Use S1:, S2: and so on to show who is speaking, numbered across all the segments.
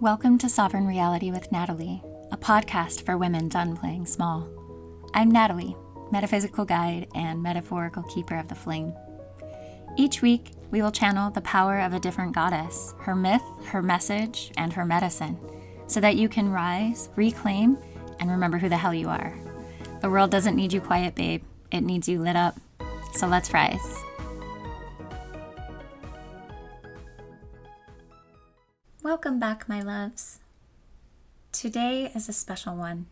S1: Welcome to Sovereign Reality with Natalie, a podcast for women done playing small. I'm Natalie, metaphysical guide and metaphorical keeper of the flame. Each week, we will channel the power of a different goddess, her myth, her message, and her medicine, so that you can rise, reclaim, and remember who the hell you are. The world doesn't need you quiet, babe. It needs you lit up. So let's rise. Welcome back, my loves. Today is a special one.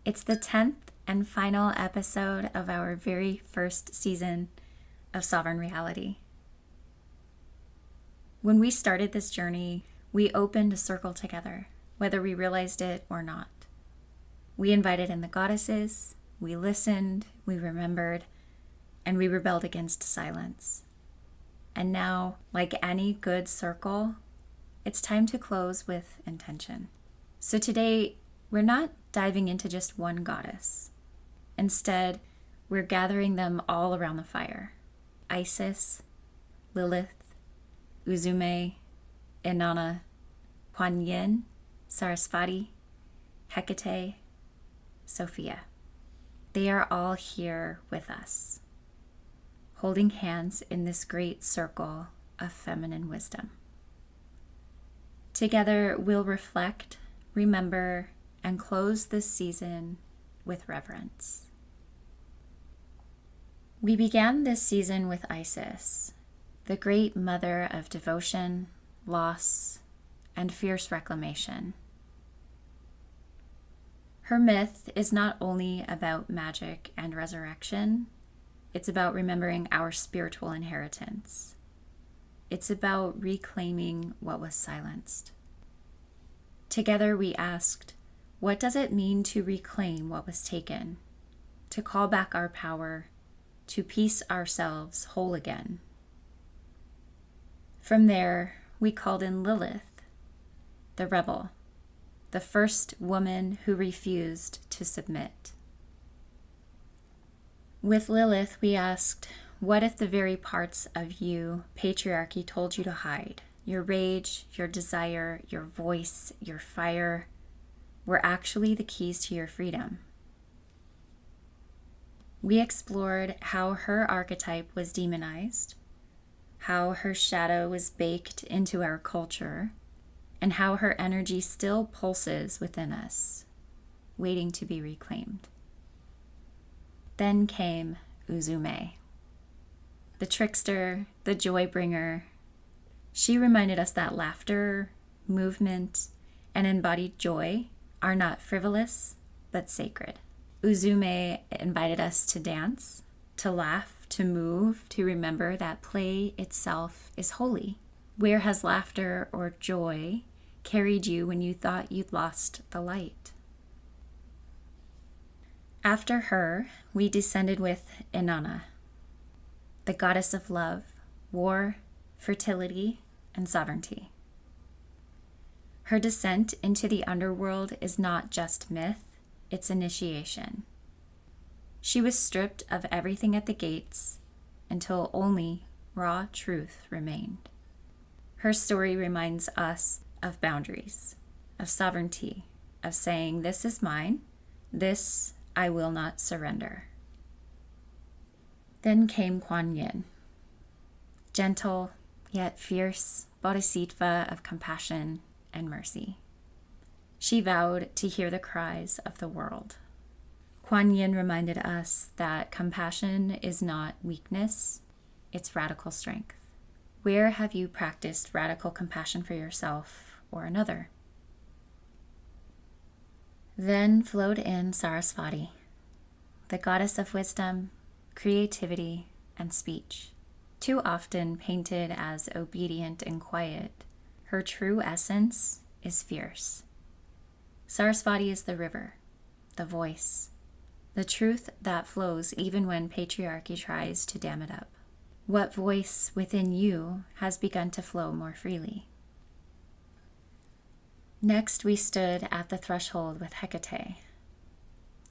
S1: It's the 10th and final episode of our very first season of Sovereign Reality. When we started this journey, we opened a circle together, whether we realized it or not. We invited in the goddesses, we listened, we remembered, and we rebelled against silence. And now, like any good circle, it's time to close with intention. So today, we're not diving into just one goddess. Instead, we're gathering them all around the fire. Isis, Lilith, Uzume, Inanna, Kuan Yin, Saraswati, Hecate, Sophia. They are all here with us, holding hands in this great circle of feminine wisdom. Together, we'll reflect, remember, and close this season with reverence. We began this season with Isis, the great mother of devotion, loss, and fierce reclamation. Her myth is not only about magic and resurrection, it's about remembering our spiritual inheritance. It's about reclaiming what was silenced. Together we asked, what does it mean to reclaim what was taken, to call back our power, to piece ourselves whole again? From there, we called in Lilith, the rebel, the first woman who refused to submit. With Lilith, we asked, what if the very parts of you patriarchy told you to hide? Your rage, your desire, your voice, your fire were actually the keys to your freedom. We explored how her archetype was demonized, how her shadow was baked into our culture, and how her energy still pulses within us, waiting to be reclaimed. Then came Uzume, the trickster, the joy bringer. She reminded us that laughter, movement, and embodied joy are not frivolous, but sacred. Uzume invited us to dance, to laugh, to move, to remember that play itself is holy. Where has laughter or joy carried you when you thought you'd lost the light? After her, we descended with Inanna, the goddess of love, war, fertility, and sovereignty. Her descent into the underworld is not just myth, it's initiation. She was stripped of everything at the gates until only raw truth remained. Her story reminds us of boundaries, of sovereignty, of saying, this is mine, this I will not surrender. Then came Kuan Yin, gentle yet fierce bodhisattva of compassion and mercy. She vowed to hear the cries of the world. Kuan Yin reminded us that compassion is not weakness, it's radical strength. Where have you practiced radical compassion for yourself or another? Then flowed in Saraswati, the goddess of wisdom, creativity, and speech. Too often painted as obedient and quiet, her true essence is fierce. Saraswati is the river, the voice, the truth that flows even when patriarchy tries to dam it up. What voice within you has begun to flow more freely? Next, we stood at the threshold with Hecate,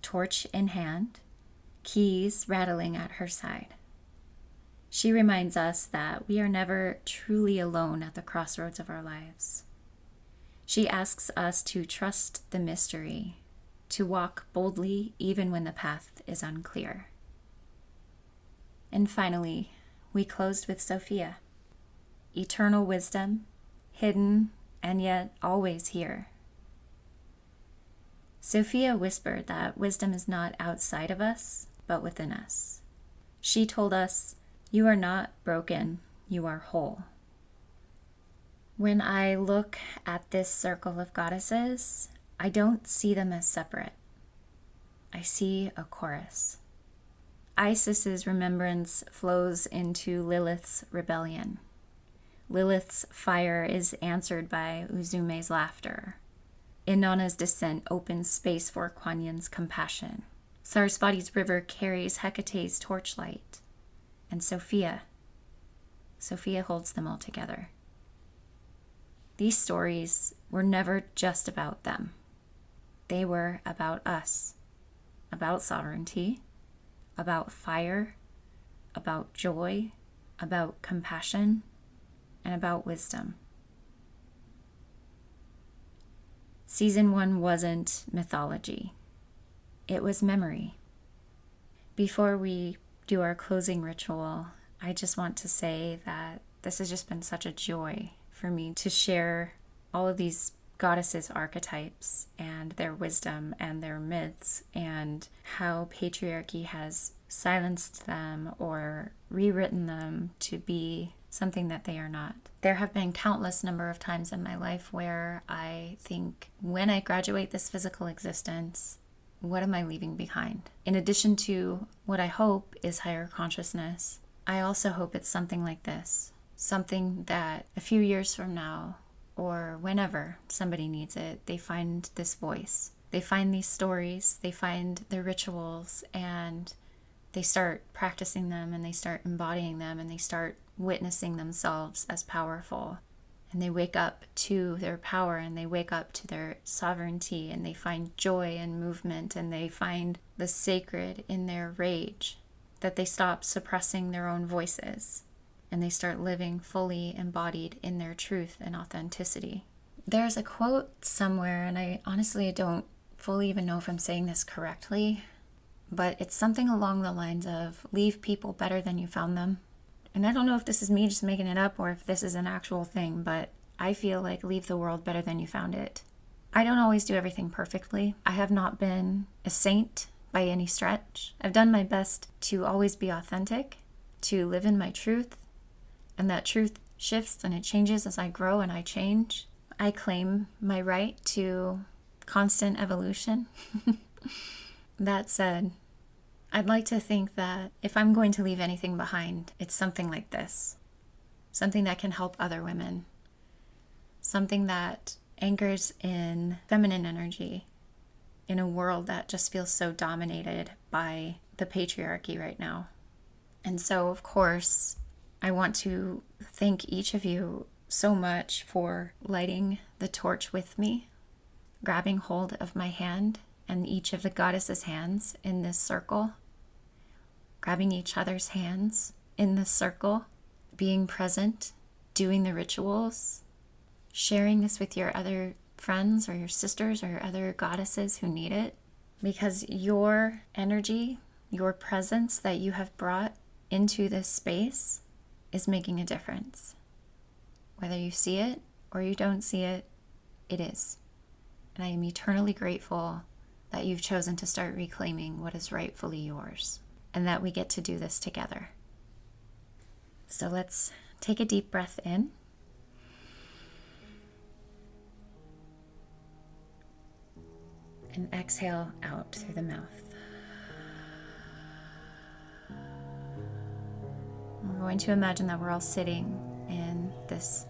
S1: torch in hand, keys rattling at her side. She reminds us that we are never truly alone at the crossroads of our lives. She asks us to trust the mystery, to walk boldly even when the path is unclear. And finally, we closed with Sophia, eternal wisdom, hidden and yet always here. Sophia whispered that wisdom is not outside of us, but within us. She told us, "You are not broken, you are whole." When I look at this circle of goddesses, I don't see them as separate. I see a chorus. Isis's remembrance flows into Lilith's rebellion. Lilith's fire is answered by Uzume's laughter. Inanna's descent opens space for Kuan Yin's compassion. Saraswati's river carries Hecate's torchlight. And Sophia holds them all together. These stories were never just about them. They were about us, about sovereignty, about fire, about joy, about compassion, and about wisdom. Season 1 wasn't mythology. It was memory. Before we do our closing ritual, I just want to say that this has just been such a joy for me to share all of these goddesses' archetypes and their wisdom and their myths and how patriarchy has silenced them or rewritten them to be something that they are not. There have been countless number of times in my life where I think, when I graduate this physical existence, what am I leaving behind? In addition to what I hope is higher consciousness, I also hope it's something like this. Something that a few years from now, or whenever somebody needs it, they find this voice. They find these stories, they find the rituals, and they start practicing them, and they start embodying them, and they start witnessing themselves as powerful. And they wake up to their power, and they wake up to their sovereignty, and they find joy and movement, and they find the sacred in their rage, that they stop suppressing their own voices, and they start living fully embodied in their truth and authenticity. There's a quote somewhere, and I honestly don't fully even know if I'm saying this correctly, but it's something along the lines of, leave people better than you found them. And I don't know if this is me just making it up or if this is an actual thing, but I feel like leave the world better than you found it. I don't always do everything perfectly. I have not been a saint by any stretch. I've done my best to always be authentic, to live in my truth, and that truth shifts and it changes as I grow and I change. I claim my right to constant evolution. That said, I'd like to think that if I'm going to leave anything behind, it's something like this. Something that can help other women. Something that anchors in feminine energy in a world that just feels so dominated by the patriarchy right now. And so, of course, I want to thank each of you so much for lighting the torch with me, grabbing hold of my hand and each of the goddesses' hands in this circle, grabbing each other's hands in this circle, being present, doing the rituals, sharing this with your other friends or your sisters or your other goddesses who need it, because your energy, your presence that you have brought into this space is making a difference. Whether you see it or you don't see it, it is. And I am eternally grateful that you've chosen to start reclaiming what is rightfully yours, and that we get to do this together. So let's take a deep breath in. And exhale out through the mouth. We're going to imagine that we're all sitting in this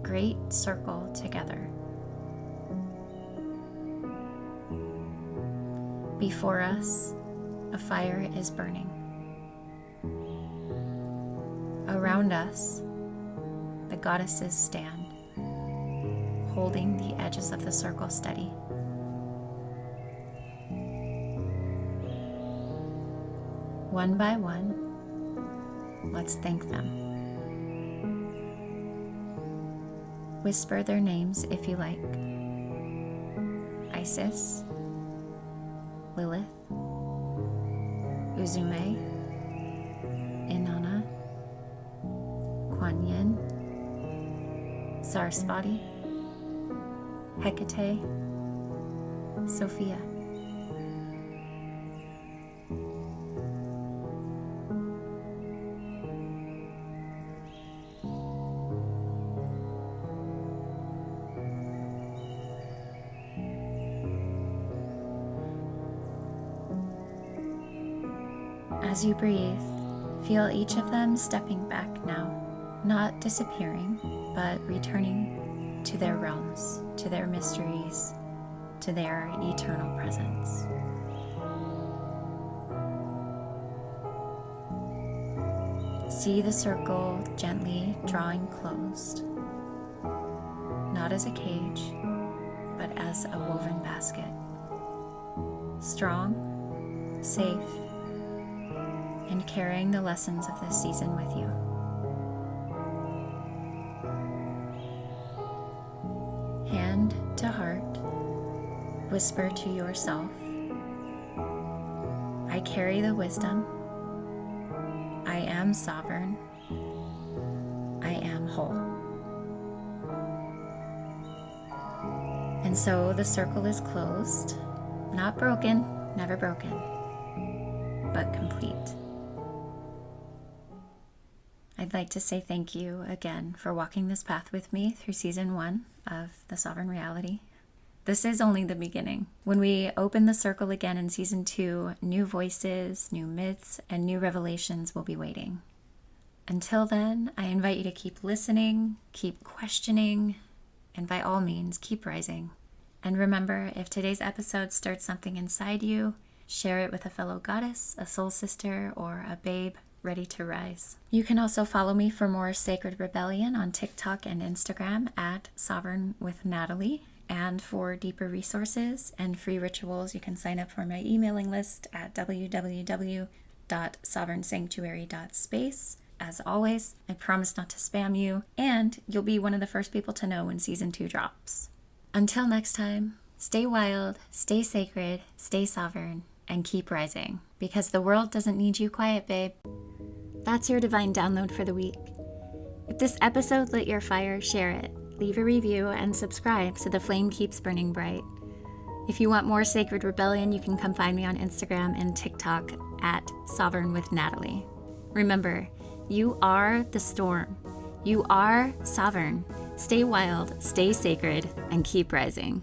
S1: great circle together. Before us, a fire is burning. Around us, the goddesses stand, holding the edges of the circle steady. One by one, let's thank them. Whisper their names if you like. Isis, Lilith, Uzume, Inanna, Kuan Yin, Saraswati, Hecate, Sophia. As you breathe, feel each of them stepping back now, not disappearing, but returning to their realms, to their mysteries, to their eternal presence. See the circle gently drawing closed, not as a cage, but as a woven basket. Strong, safe, and carrying the lessons of this season with you. Hand to heart, whisper to yourself, I carry the wisdom, I am sovereign, I am whole. And so the circle is closed, not broken, never broken, but complete. I'd like to say thank you again for walking this path with me through season 1 of The Sovereign Reality. This is only the beginning. When we open the circle again in season 2, new voices, new myths, and new revelations will be waiting. Until then, I invite you to keep listening, keep questioning, and by all means, keep rising. And remember, if today's episode stirred something inside you, share it with a fellow goddess, a soul sister, or a babe ready to rise. You can also follow me for more Sacred Rebellion on TikTok and Instagram at Sovereign with Natalie. And for deeper resources and free rituals, you can sign up for my emailing list at www.sovereignsanctuary.space. As always, I promise not to spam you, and you'll be one of the first people to know when season 2 drops. Until next time, stay wild, stay sacred, stay sovereign, and keep rising, because the world doesn't need you quiet, babe. That's your divine download for the week. If this episode lit your fire, share it, leave a review, and subscribe so the flame keeps burning bright. If you want more Sacred Rebellion, you can come find me on Instagram and TikTok at Sovereign with Natalie. Remember, you are the storm. You are sovereign. Stay wild, stay sacred, and keep rising.